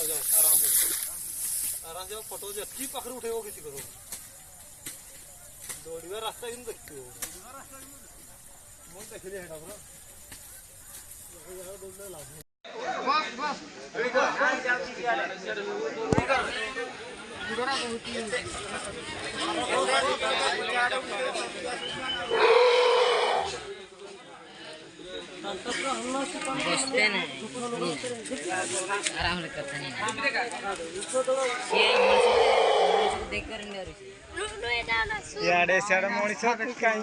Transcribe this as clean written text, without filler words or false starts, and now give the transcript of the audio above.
जाओ आराम से फोटो जबकि पकड़ उठे हो किसी करो दौड़ी बार रास्ता इन देखते हो मोन देख लिया है डाबरा यार दौड़ने लाभ बस बस हां जाओ यार गुडरा बहुत ही बसते नहीं आराम से करते नहीं ये देख कर याडे साडे मनीष कहीं